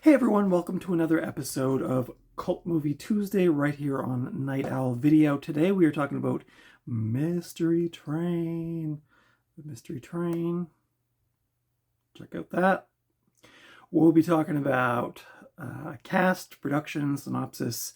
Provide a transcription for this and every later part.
Hey everyone, welcome to another episode of Cult Movie Tuesday right here on Night Owl Video. Today we are talking about Mystery Train. The Mystery Train. Check out that. We'll be talking about cast, production, synopsis,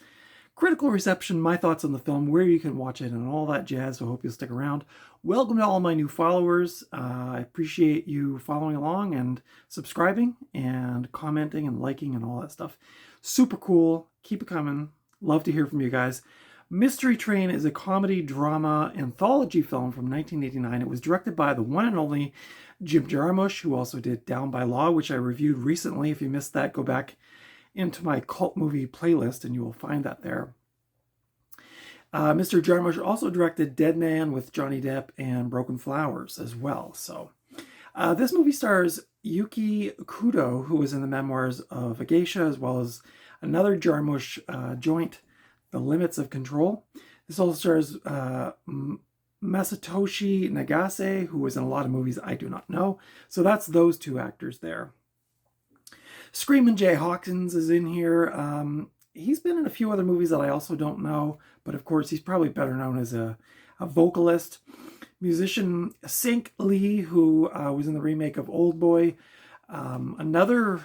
critical reception, my thoughts on the film, where you can watch it, and all that jazz, so I hope you'll stick around. Welcome to all my new followers. I appreciate you following along and subscribing and commenting and liking and all that stuff. Super cool. Keep it coming. Love to hear from you guys. Mystery Train is a comedy drama anthology film from 1989. It was directed by the one and only Jim Jarmusch, who also did Down by Law, which I reviewed recently. If you missed that, go back into my cult movie playlist and you will find that there. Mr. Jarmusch also directed Dead Man with Johnny Depp and Broken Flowers as well. So this movie stars Yuki Kudo, who was in the memoirs of a geisha, as well as another Jarmusch joint, The Limits of Control. This also stars Masatoshi Nagase, who was in a lot of movies I do not know. So that's those two actors there. Screamin' Jay Hawkins is in here. He's been in a few other movies that I also don't know, but of course he's probably better known as a vocalist. Musician Sink Lee, who was in the remake of Old Boy. Another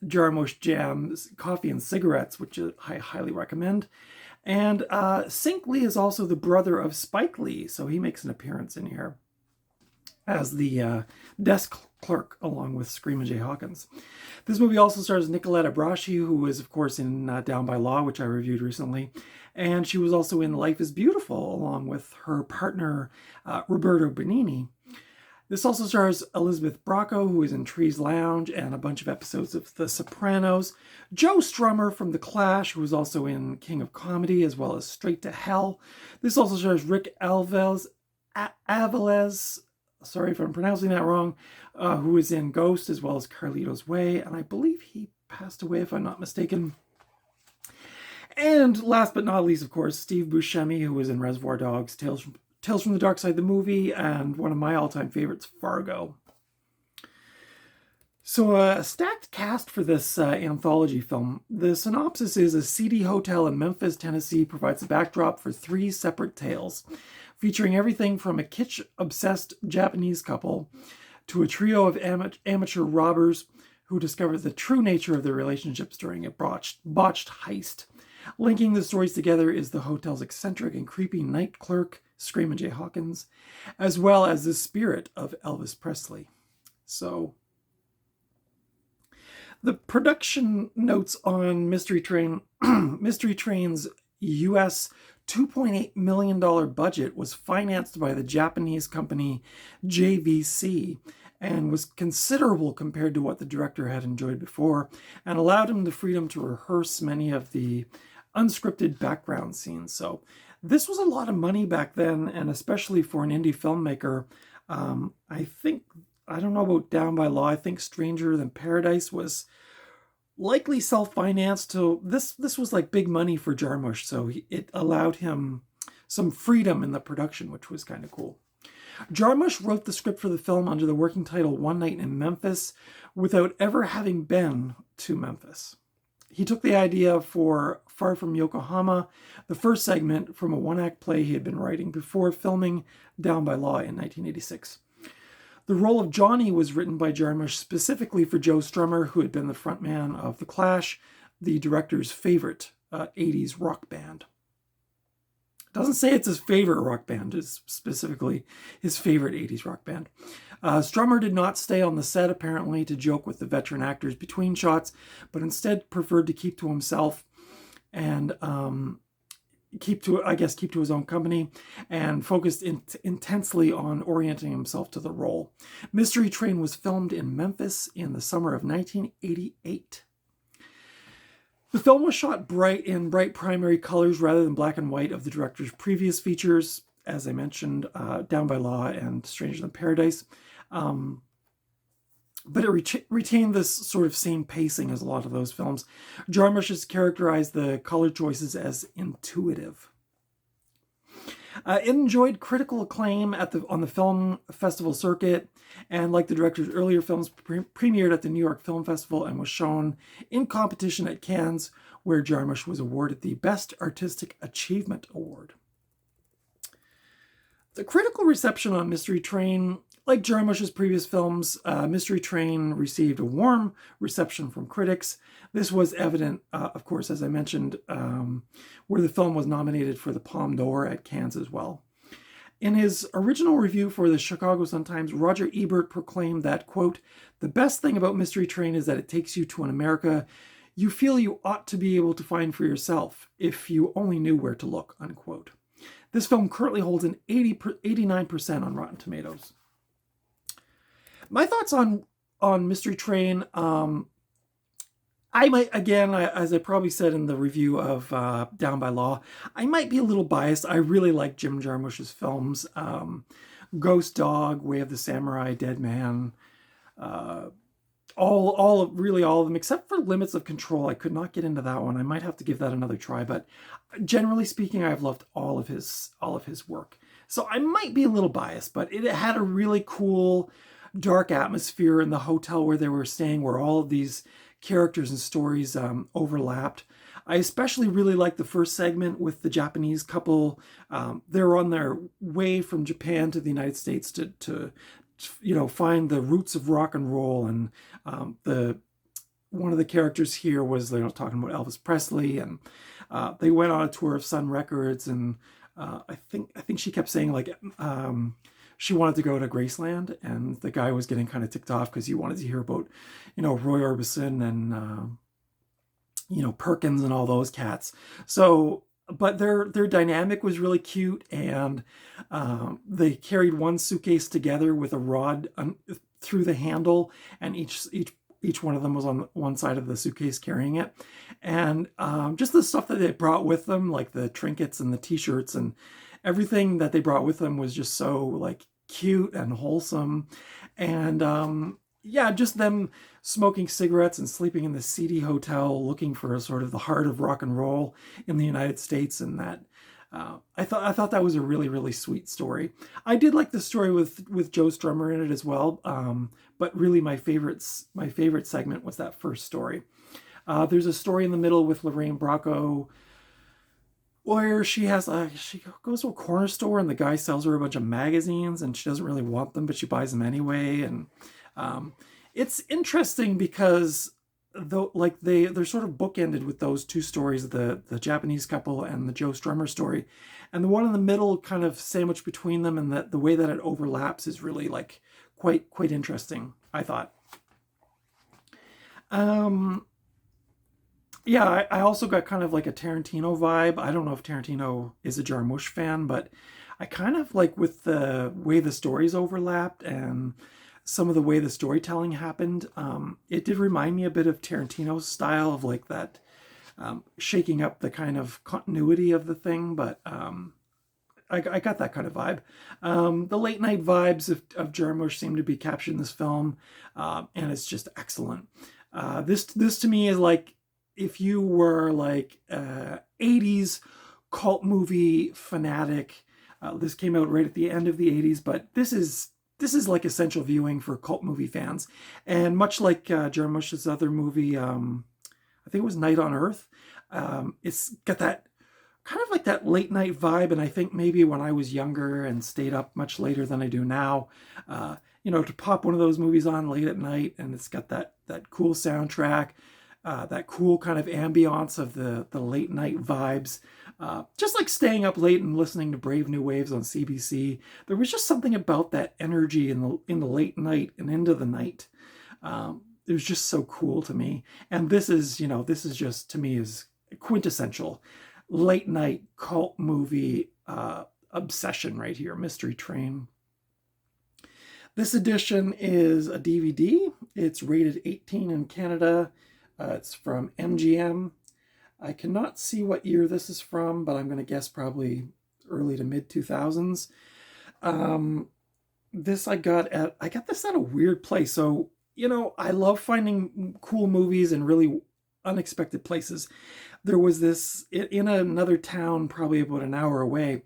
Jarmusch jam, Coffee and Cigarettes, which I highly recommend. And Sink Lee is also the brother of Spike Lee, so he makes an appearance in here as the desk clerk along with Screamin' Jay Hawkins. This movie also stars Nicoletta Braschi, who was, of course, in Down by Law, which I reviewed recently. And she was also in Life is Beautiful, along with her partner, Roberto Benigni. This also stars Elizabeth Bracco, who is in Trees Lounge and a bunch of episodes of The Sopranos. Joe Strummer from The Clash, who was also in King of Comedy, as well as Straight to Hell. This also stars Rick Avelez, sorry if I'm pronouncing that wrong, who is in Ghost, as well as Carlito's Way, and I believe he passed away, if I'm not mistaken. And last but not least, of course, Steve Buscemi, who was in Reservoir Dogs, Tales from the Dark Side, the movie, and one of my all-time favorites, Fargo. So a stacked cast for this anthology film. The synopsis is: a seedy hotel in Memphis, Tennessee provides a backdrop for three separate tales, featuring everything from a kitsch-obsessed Japanese couple to a trio of amateur robbers who discover the true nature of their relationships during a botched heist. Linking the stories together is the hotel's eccentric and creepy night clerk, Screamin' Jay Hawkins, as well as the spirit of Elvis Presley. So, the production notes on Mystery Train. Mystery Train's US $2.8 million budget was financed by the Japanese company JVC and was considerable compared to what the director had enjoyed before, and allowed him the freedom to rehearse many of the unscripted background scenes. So this was a lot of money back then, and especially for an indie filmmaker. I don't know about Down by Law. I think Stranger Than Paradise was likely self-financed. So this was like big money for Jarmusch, so it allowed him some freedom in the production, which was kind of cool. Jarmusch wrote the script for the film under the working title One Night in Memphis, without ever having been to Memphis. He took the idea for Far From Yokohama, the first segment, from a one-act play he had been writing before filming Down by Law in 1986. The role of Johnny was written by Jarmusch specifically for Joe Strummer, who had been the frontman of The Clash, the director's favorite 80s rock band. It doesn't say it's his favorite rock band, it's specifically his favorite 80s rock band. Strummer did not stay on the set, apparently, to joke with the veteran actors between shots, but instead preferred to keep to himself and keep to his own company, and focused intensely on orienting himself to the role. Mystery Train was filmed in Memphis in the summer of 1988. The film was shot in bright primary colors rather than black and white of the director's previous features, as I mentioned, Down by Law and Stranger Than Paradise. But it retained this sort of same pacing as a lot of those films. Jarmusch has characterized the color choices as intuitive. It enjoyed critical acclaim on the film festival circuit, and like the director's earlier films, premiered at the New York Film Festival and was shown in competition at Cannes, where Jarmusch was awarded the Best Artistic Achievement Award. The critical reception on Mystery Train, like Jarmusch's previous films, Mystery Train received a warm reception from critics. This was evident, of course, as I mentioned, where the film was nominated for the Palme d'Or at Cannes as well. In his original review for the Chicago Sun-Times, Roger Ebert proclaimed that, quote, "The best thing about Mystery Train is that it takes you to an America you feel you ought to be able to find for yourself if you only knew where to look," unquote. This film currently holds an 89% on Rotten Tomatoes. My thoughts on Mystery Train, I might, again, as I probably said in the review of Down by Law, I might be a little biased. I really like Jim Jarmusch's films. Ghost Dog, Way of the Samurai, Dead Man, really all of them, except for Limits of Control. I could not get into that one. I might have to give that another try, but generally speaking, I've loved all of his work. So I might be a little biased, but it had a really cool, dark atmosphere in the hotel where they were staying, where all of these characters and stories overlapped. I especially really liked the first segment with the Japanese couple. They're on their way from Japan to the United States to find the roots of rock and roll, and one of the characters here was talking about Elvis Presley, and they went on a tour of Sun Records, and I think she kept saying she wanted to go to Graceland, and the guy was getting kind of ticked off because he wanted to hear about Roy Orbison and Perkins and all those cats. So but their dynamic was really cute, and they carried one suitcase together with a rod through the handle, and each one of them was on one side of the suitcase carrying it. And just the stuff that they brought with them, like the trinkets and the t-shirts and everything that they brought with them, was just so cute and wholesome. And just them smoking cigarettes and sleeping in the seedy hotel, looking for sort of the heart of rock and roll in the United States. And that I thought that was a really, really sweet story. I did like the story with Joe Strummer in it as well, but really my favorite segment was that first story. There's a story in the middle with Lorraine Bracco where she goes to a corner store, and the guy sells her a bunch of magazines, and she doesn't really want them, but she buys them anyway. And it's interesting because they're sort of bookended with those two stories, the Japanese couple and the Joe Strummer story, and the one in the middle kind of sandwiched between them, and that the way that it overlaps is really quite interesting, I thought. I also got kind of like a Tarantino vibe. I don't know if Tarantino is a Jarmusch fan, but I kind of with the way the stories overlapped and some of the way the storytelling happened. It did remind me a bit of Tarantino's style of that shaking up the kind of continuity of the thing, but I got that kind of vibe. The late night vibes of Jarmusch seem to be captured in this film, and it's just excellent. This to me is if you were 80s cult movie fanatic. This came out right at the end of the 80s, but this is essential viewing for cult movie fans. And much like Jarmusch's other movie, I think it was Night on Earth, it's got that kind of that late night vibe. And I think maybe when I was younger and stayed up much later than I do now, to pop one of those movies on late at night, and it's got that cool soundtrack, that cool kind of ambiance of the late night vibes. Just like staying up late and listening to Brave New Waves on CBC. There was just something about that energy in the late night and into the night. It was just so cool to me. And this is just, to me, is quintessential late night cult movie obsession right here. Mystery Train. This edition is a DVD. It's rated 18 in Canada. It's from MGM. I cannot see what year this is from, but I'm going to guess probably early to mid 2000s. I got this at a weird place. So, I love finding cool movies in really unexpected places. There was this in another town, probably about an hour away.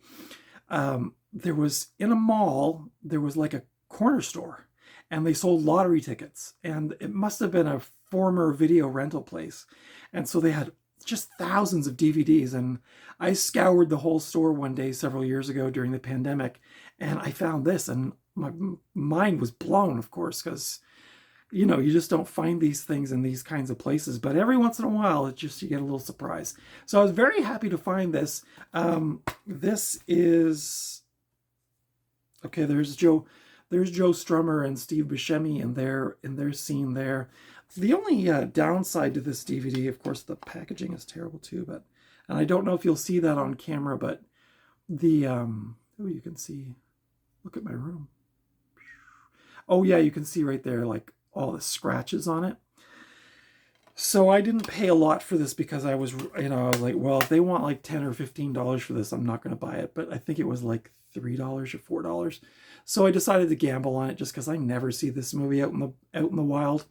There was, in a mall, there was like a corner store, and they sold lottery tickets, and it must have been a former video rental place. And so they had just thousands of DVDs, and I scoured the whole store one day several years ago during the pandemic, and I found this, and my mind was blown, of course, because you just don't find these things in these kinds of places. But every once in a while, it's just you get a little surprise. So I was very happy to find this. This is okay. There's Joe Strummer and Steve Buscemi in their scene there. The only downside to this DVD, of course, the packaging is terrible too. And I don't know if you'll see that on camera, but the oh, you can see. Look at my room. Oh yeah, you can see right there, like all the scratches on it. So I didn't pay a lot for this because I was like, well, if they want like $10 or $15 for this, I'm not going to buy it. But I think it was like $3 or $4. So I decided to gamble on it just because I never see this movie out in the wild.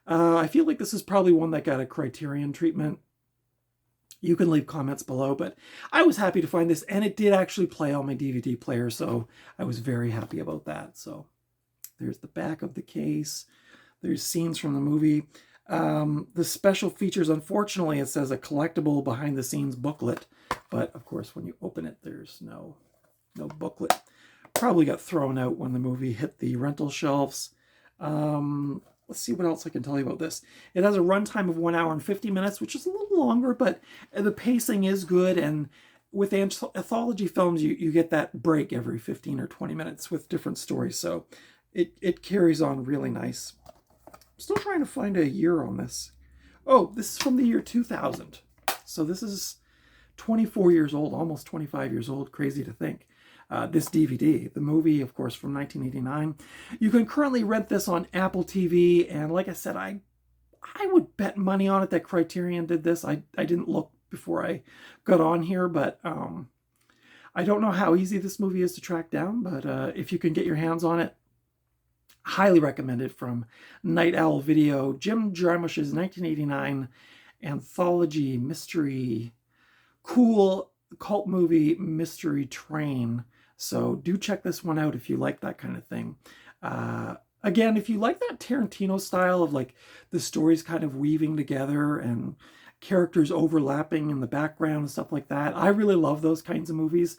I feel like this is probably one that got a Criterion treatment. You can leave comments below, but I was happy to find this, and it did actually play on my DVD player, so I was very happy about that. So there's the back of the case. There's scenes from the movie. The special features, unfortunately, it says a collectible behind-the-scenes booklet, but of course, when you open it, there's no booklet. Probably got thrown out when the movie hit the rental shelves. Let's see what else I can tell you about this. It has a runtime of 1 hour and 50 minutes, which is a little longer, but the pacing is good. And with anthology films, you get that break every 15 or 20 minutes with different stories. So it carries on really nice. I'm still trying to find a year on this. Oh, this is from the year 2000. So this is 24 years old, almost 25 years old. Crazy to think. This DVD, the movie, of course, from 1989. You can currently rent this on Apple TV, and like I said, I would bet money on it that Criterion did this. I didn't look before I got on here, but I don't know how easy this movie is to track down, but if you can get your hands on it, highly recommend it. From Night Owl Video, Jim Jarmusch's 1989 anthology mystery, cool cult movie Mystery Train. So do check this one out if you like that kind of thing. Again, if you like that Tarantino style of like the stories kind of weaving together and characters overlapping in the background and stuff like that, I really love those kinds of movies.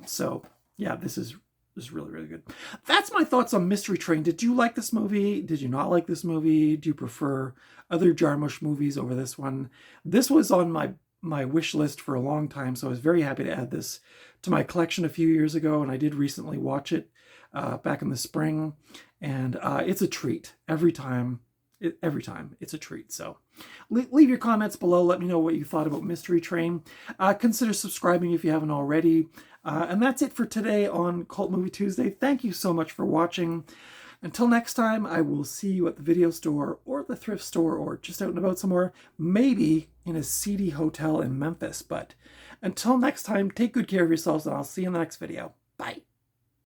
So yeah, this is really, really good. That's my thoughts on Mystery Train. Did you like this movie? Did you not like this movie? Do you prefer other Jarmusch movies over this one? This was on my wish list for a long time, so I was very happy to add this to my collection a few years ago, and I did recently watch it back in the spring, and it's a treat every time. Every time it's a treat. So leave your comments below. Let me know what you thought about Mystery Train. Consider subscribing if you haven't already. And that's it for today on Cult Movie Tuesday. Thank you so much for watching. Until next time, I will see you at the video store or the thrift store or just out and about somewhere, maybe in a seedy hotel in Memphis. But until next time, take good care of yourselves, and I'll see you in the next video. Bye.